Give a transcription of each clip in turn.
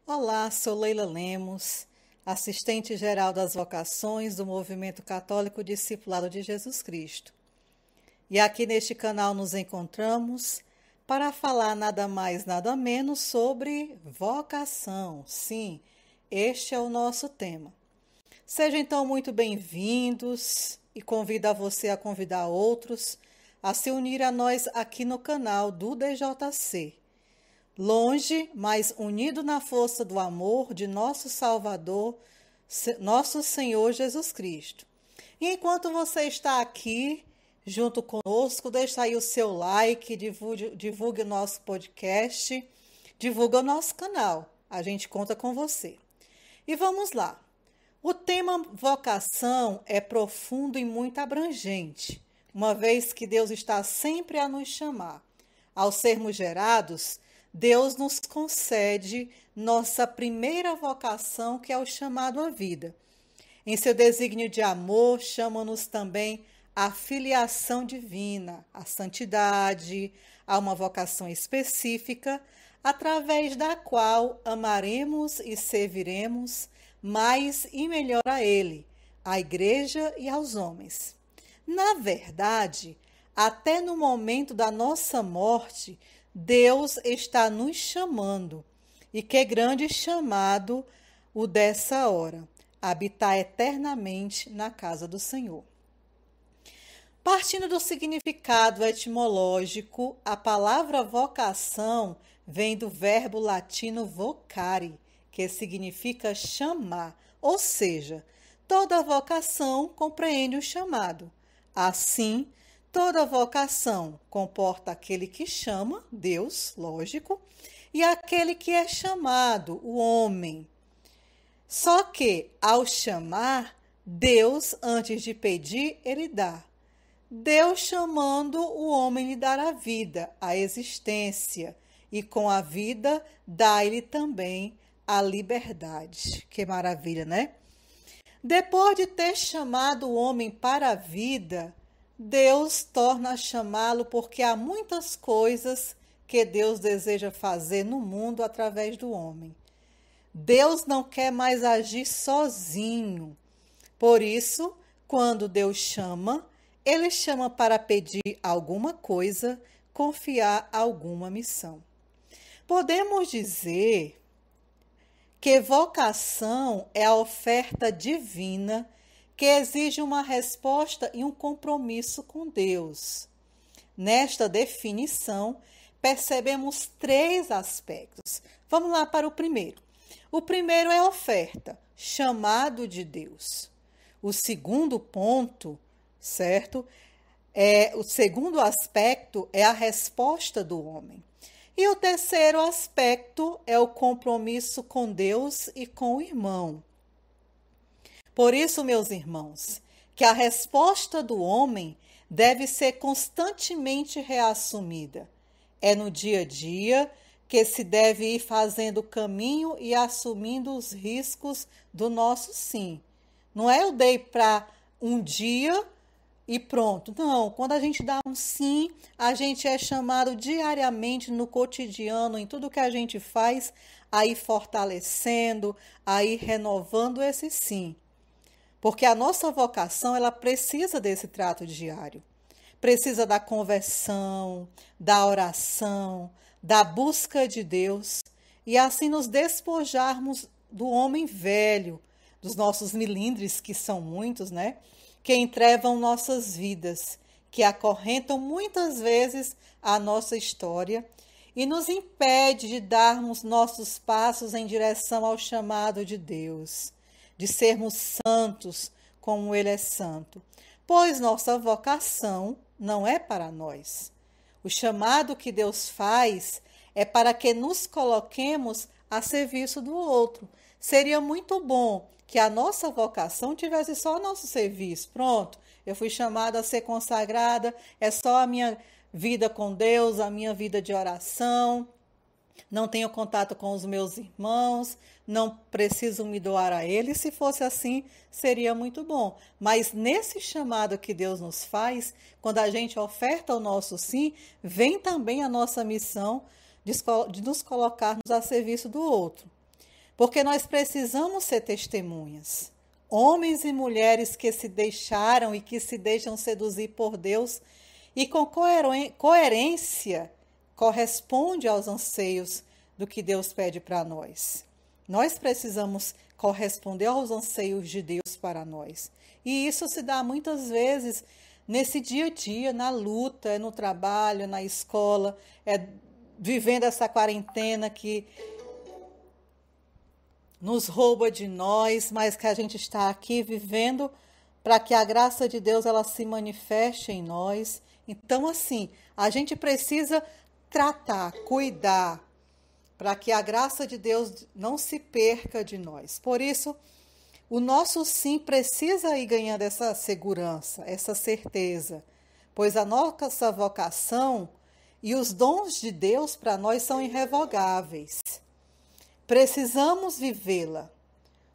Olá, sou Leila Lemos, assistente geral das vocações do Movimento Católico Discipulado de Jesus Cristo. E aqui neste canal nos encontramos para falar nada mais, nada menos sobre vocação. Sim, este é o nosso tema. Sejam então muito bem-vindos e convido a você a convidar outros a se unir a nós aqui no canal do DJC. Longe, mas unido na força do amor de nosso Salvador, nosso Senhor Jesus Cristo. E enquanto você está aqui junto conosco, deixa aí o seu like, divulgue o nosso podcast, divulgue o nosso canal. A gente conta com você. E vamos lá. O tema vocação é profundo e muito abrangente, uma vez que Deus está sempre a nos chamar. Ao sermos gerados, Deus nos concede nossa primeira vocação, que é o chamado à vida. Em seu desígnio de amor, chama-nos também à filiação divina, à santidade, a uma vocação específica, através da qual amaremos e serviremos mais e melhor a Ele, à Igreja e aos homens. Na verdade, até no momento da nossa morte, Deus está nos chamando, e que grande chamado o dessa hora, habitar eternamente na casa do Senhor. Partindo do significado etimológico, a palavra vocação vem do verbo latino vocare, que significa chamar, ou seja, toda vocação compreende o chamado. Assim, toda vocação comporta aquele que chama, Deus, lógico, e aquele que é chamado, o homem. Só que, ao chamar, Deus, antes de pedir, ele dá. Deus chamando, o homem lhe dará vida, a existência, e com a vida dá-lhe também a liberdade. Que maravilha, né? Depois de ter chamado o homem para a vida, Deus torna a chamá-lo porque há muitas coisas que Deus deseja fazer no mundo através do homem. Deus não quer mais agir sozinho. Por isso, quando Deus chama, Ele chama para pedir alguma coisa, confiar alguma missão. Podemos dizer que vocação é a oferta divina que exige uma resposta e um compromisso com Deus. Nesta definição, percebemos 3 aspectos. Vamos lá para o primeiro. O primeiro é a oferta, chamado de Deus. O segundo ponto, certo? O segundo aspecto é a resposta do homem. E o terceiro aspecto é o compromisso com Deus e com o irmão. Por isso, meus irmãos, que a resposta do homem deve ser constantemente reassumida. É no dia a dia que se deve ir fazendo o caminho e assumindo os riscos do nosso sim. Não é eu dei para um dia e pronto. Não, quando a gente dá um sim, a gente é chamado diariamente no cotidiano, em tudo que a gente faz, a ir fortalecendo, a ir renovando esse sim. Porque a nossa vocação, ela precisa desse trato diário. Precisa da conversão, da oração, da busca de Deus e assim nos despojarmos do homem velho, dos nossos milindres, que são muitos, né? Que entrevam nossas vidas, que acorrentam muitas vezes a nossa história e nos impede de darmos nossos passos em direção ao chamado de Deus, de sermos santos como Ele é santo, pois nossa vocação não é para nós. O chamado que Deus faz é para que nos coloquemos a serviço do outro. Seria muito bom que a nossa vocação tivesse só nosso serviço. Pronto, eu fui chamada a ser consagrada, é só a minha vida com Deus, a minha vida de oração, não tenho contato com os meus irmãos, não preciso me doar a eles. Se fosse assim, seria muito bom. Mas nesse chamado que Deus nos faz, quando a gente oferta o nosso sim, vem também a nossa missão de nos colocarmos a serviço do outro. porque nós precisamos ser testemunhas. Homens e mulheres que se deixaram e que se deixam seduzir por Deus e com coerência corresponde aos anseios do que Deus pede para nós. Nós precisamos corresponder aos anseios de Deus para nós. E isso se dá muitas vezes nesse dia a dia, na luta, é no trabalho, na escola, é vivendo essa quarentena que nos rouba de nós, mas que a gente está aqui vivendo para que a graça de Deus ela se manifeste em nós. Então, assim, a gente precisa tratar, cuidar, para que a graça de Deus não se perca de nós. Por isso, o nosso sim precisa ir ganhando essa segurança, essa certeza, pois a nossa vocação e os dons de Deus para nós são irrevogáveis. Precisamos vivê-la.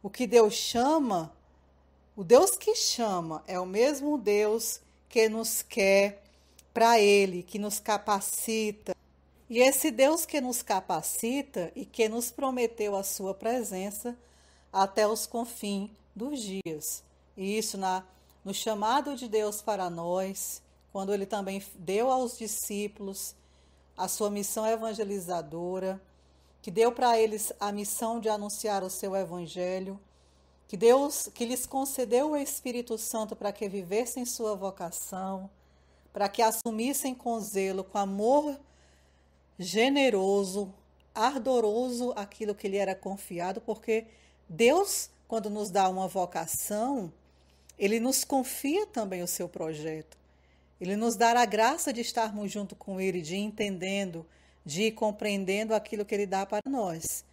O que Deus chama, o Deus que chama é o mesmo Deus que nos quer para Ele, que nos capacita. E esse Deus que nos capacita e que nos prometeu a sua presença até os confins dos dias. E isso no chamado de Deus para nós, quando Ele também deu aos discípulos a sua missão evangelizadora, que deu para eles a missão de anunciar o seu evangelho, que lhes concedeu o Espírito Santo para que vivessem sua vocação, para que assumissem com zelo, com amor generoso, ardoroso aquilo que lhe era confiado, porque Deus, quando nos dá uma vocação, Ele nos confia também o seu projeto. Ele nos dá a graça de estarmos junto com Ele, de ir entendendo, de ir compreendendo aquilo que Ele dá para nós.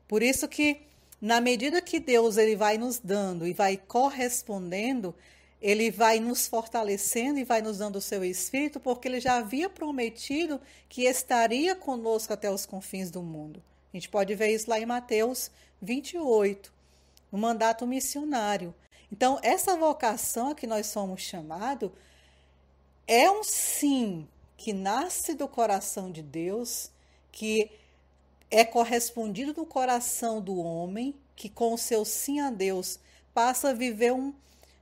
Por isso que, na medida que Deus ele vai nos dando e vai correspondendo, Ele vai nos fortalecendo e vai nos dando o seu Espírito, porque Ele já havia prometido que estaria conosco até os confins do mundo. A gente pode ver isso lá em Mateus 28, no mandato missionário. Então, essa vocação a que nós somos chamados é um sim que nasce do coração de Deus, que é correspondido no coração do homem, que com o seu sim a Deus passa a viver um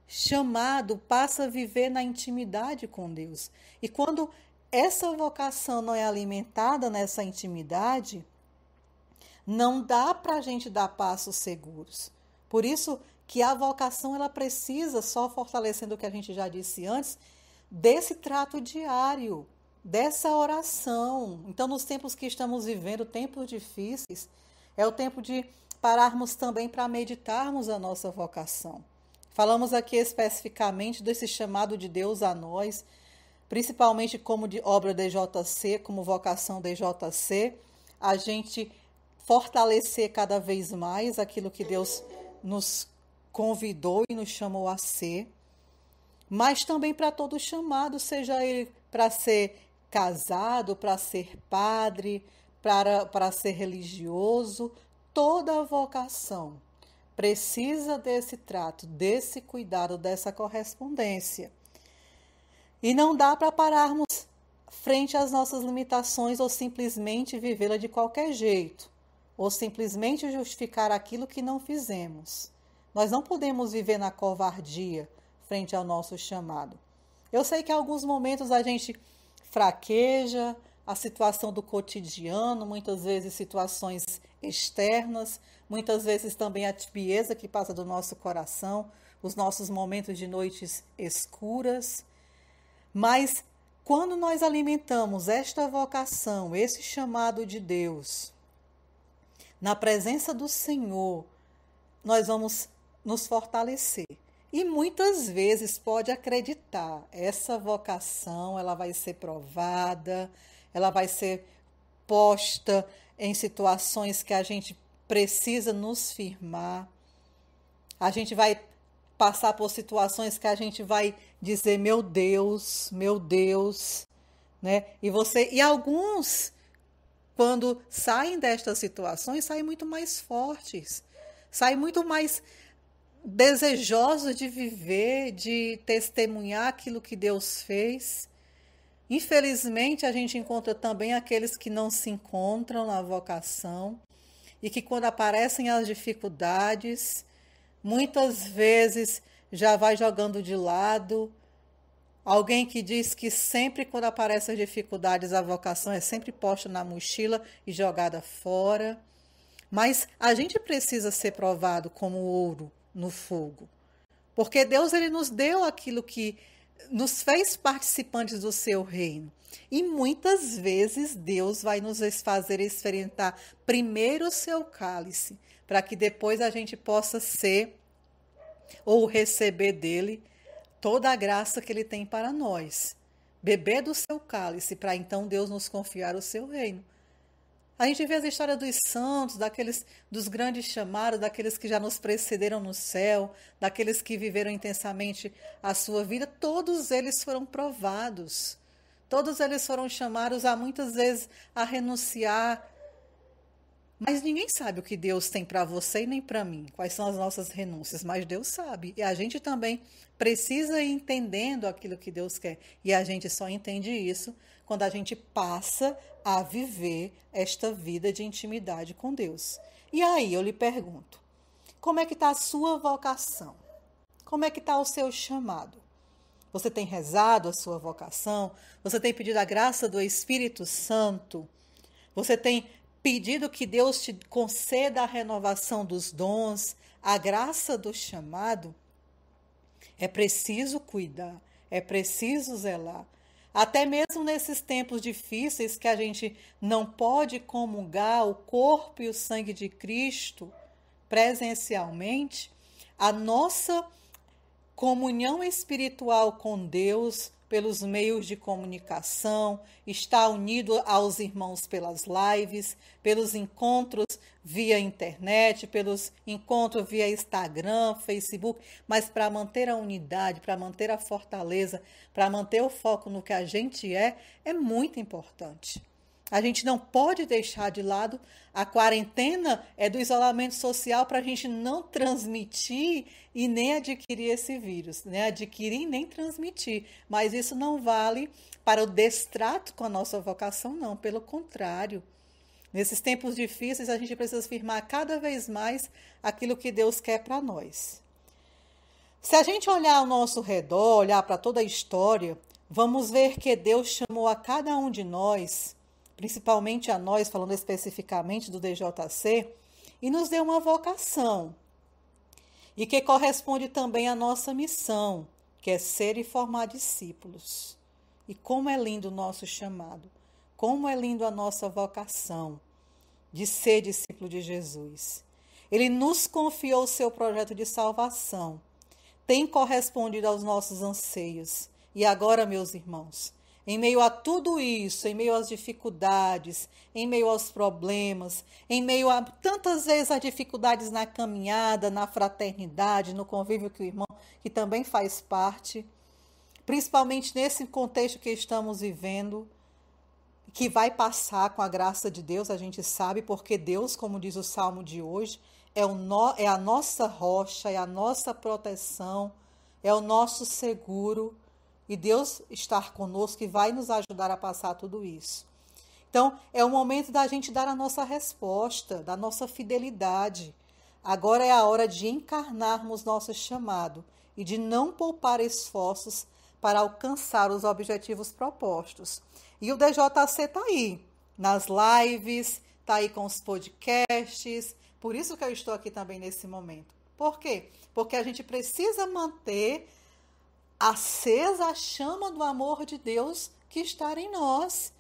chamado, passa a viver na intimidade com Deus. E quando essa vocação não é alimentada nessa intimidade, não dá para a gente dar passos seguros. Por isso que a vocação ela precisa, só fortalecendo o que a gente já disse antes, desse trato diário, dessa oração. Então, nos tempos que estamos vivendo, tempos difíceis, é o tempo de pararmos também para meditarmos a nossa vocação. Falamos aqui especificamente desse chamado de Deus a nós, principalmente como de obra DJC, como vocação DJC, a gente fortalecer cada vez mais aquilo que Deus nos convidou e nos chamou a ser, mas também para todo chamado, seja ele para ser casado, para ser padre, para ser religioso, toda a vocação precisa desse trato, desse cuidado, dessa correspondência. E não dá para pararmos frente às nossas limitações ou simplesmente vivê-la de qualquer jeito, ou simplesmente justificar aquilo que não fizemos. Nós não podemos viver na covardia frente ao nosso chamado. Eu sei que em alguns momentos a gente fraqueja, a situação do cotidiano, muitas vezes situações externas, muitas vezes também a tibieza que passa do nosso coração, os nossos momentos de noites escuras. Mas quando nós alimentamos esta vocação, esse chamado de Deus, na presença do Senhor, nós vamos nos fortalecer. E muitas vezes pode acreditar, essa vocação ela vai ser provada, ela vai ser posta em situações que a gente precisa nos firmar. A gente vai passar por situações que a gente vai dizer, meu Deus, né? E alguns, quando saem destas situações, saem muito mais fortes, saem muito mais desejosos de viver, de testemunhar aquilo que Deus fez. Infelizmente, a gente encontra também aqueles que não se encontram na vocação e que quando aparecem as dificuldades, muitas vezes já vai jogando de lado. Alguém que diz que sempre quando aparecem as dificuldades, a vocação é sempre posta na mochila e jogada fora. Mas a gente precisa ser provado como ouro no fogo. Porque Deus ele nos deu aquilo que nos fez participantes do seu reino. E muitas vezes Deus vai nos fazer experimentar primeiro o seu cálice, para que depois a gente possa ser ou receber dele toda a graça que ele tem para nós. Beber do seu cálice, para então Deus nos confiar o seu reino. A gente vê as histórias dos santos, dos grandes chamados, daqueles que já nos precederam no céu, daqueles que viveram intensamente a sua vida, todos eles foram provados. Todos eles foram chamados a muitas vezes a renunciar. Mas ninguém sabe o que Deus tem para você e nem para mim, quais são as nossas renúncias, mas Deus sabe. E a gente também precisa ir entendendo aquilo que Deus quer. E a gente só entende isso quando a gente passa a viver esta vida de intimidade com Deus. E aí eu lhe pergunto, como é que está a sua vocação? Como é que está o seu chamado? Você tem rezado a sua vocação? Você tem pedido a graça do Espírito Santo? Você tem pedido que Deus te conceda a renovação dos dons, a graça do chamado? É preciso cuidar, é preciso zelar. Até mesmo nesses tempos difíceis que a gente não pode comungar o corpo e o sangue de Cristo presencialmente, a nossa comunhão espiritual com Deus pelos meios de comunicação, está unido aos irmãos pelas lives, pelos encontros via internet, pelos encontros via Instagram, Facebook, mas para manter a unidade, para manter a fortaleza, para manter o foco no que a gente é muito importante. A gente não pode deixar de lado a quarentena do isolamento social para a gente não transmitir e nem adquirir esse vírus, né? Adquirir e nem transmitir. Mas isso não vale para o destrato com a nossa vocação, não. Pelo contrário. Nesses tempos difíceis, a gente precisa afirmar cada vez mais aquilo que Deus quer para nós. Se a gente olhar ao nosso redor, olhar para toda a história, vamos ver que Deus chamou a cada um de nós, principalmente a nós, falando especificamente do DJC, e nos deu uma vocação, e que corresponde também à nossa missão, que é ser e formar discípulos. E como é lindo o nosso chamado, como é lindo a nossa vocação de ser discípulo de Jesus. Ele nos confiou o seu projeto de salvação, tem correspondido aos nossos anseios. E agora, meus irmãos, em meio a tudo isso, em meio às dificuldades, em meio aos problemas, em meio a tantas vezes as dificuldades na caminhada, na fraternidade, no convívio com o irmão, que também faz parte, principalmente nesse contexto que estamos vivendo, que vai passar com a graça de Deus, a gente sabe, porque Deus, como diz o Salmo de hoje, é a nossa rocha, é a nossa proteção, é o nosso seguro. E Deus estar conosco e vai nos ajudar a passar tudo isso. Então, é o momento da gente dar a nossa resposta, da nossa fidelidade. Agora é a hora de encarnarmos nosso chamado e de não poupar esforços para alcançar os objetivos propostos. E o DJC está aí, nas lives, está aí com os podcasts. Por isso que eu estou aqui também nesse momento. Por quê? Porque a gente precisa manter acesa a chama do amor de Deus que está em nós.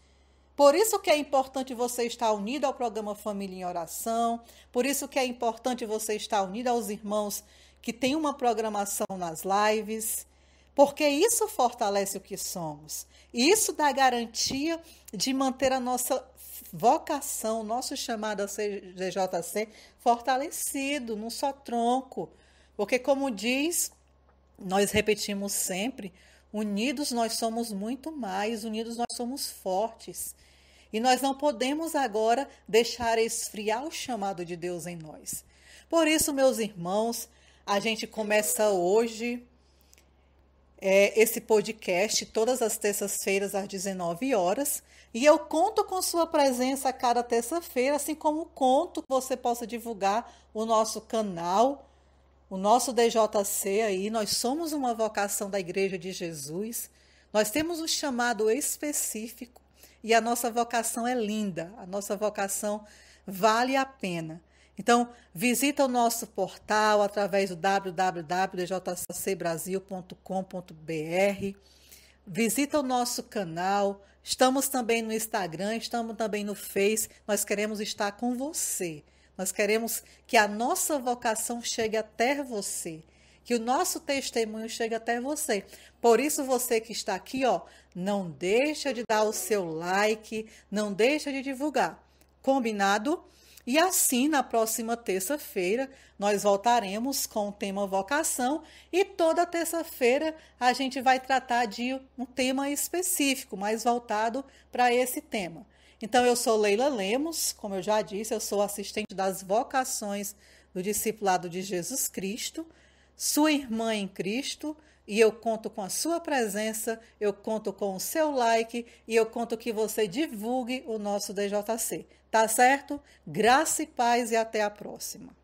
Por isso que é importante você estar unido ao programa Família em Oração, por isso que é importante você estar unido aos irmãos que têm uma programação nas lives, porque isso fortalece o que somos. Isso dá garantia de manter a nossa vocação, nosso chamado a CJC fortalecido, num só tronco. Porque, como diz, nós repetimos sempre, unidos nós somos muito mais, unidos nós somos fortes. E nós não podemos agora deixar esfriar o chamado de Deus em nós. Por isso, meus irmãos, a gente começa hoje esse podcast todas as terças-feiras às 19 horas. E eu conto com sua presença a cada terça-feira, assim como conto que você possa divulgar o nosso canal, o nosso DJC aí. Nós somos uma vocação da Igreja de Jesus. Nós temos um chamado específico e a nossa vocação é linda. A nossa vocação vale a pena. Então, visita o nosso portal através do www.djcbrasil.com.br. Visita o nosso canal. Estamos também no Instagram, estamos também no Face. Nós queremos estar com você. Nós queremos que a nossa vocação chegue até você, que o nosso testemunho chegue até você. Por isso, você que está aqui, não deixa de dar o seu like, não deixa de divulgar. Combinado? E assim, na próxima terça-feira, nós voltaremos com o tema vocação e toda terça-feira a gente vai tratar de um tema específico, mais voltado para esse tema. Então, eu sou Leila Lemos, como eu já disse, eu sou assistente das vocações do Discipulado de Jesus Cristo, sua irmã em Cristo, e eu conto com a sua presença, eu conto com o seu like e eu conto que você divulgue o nosso DJC. Tá certo? Graça e paz e até a próxima.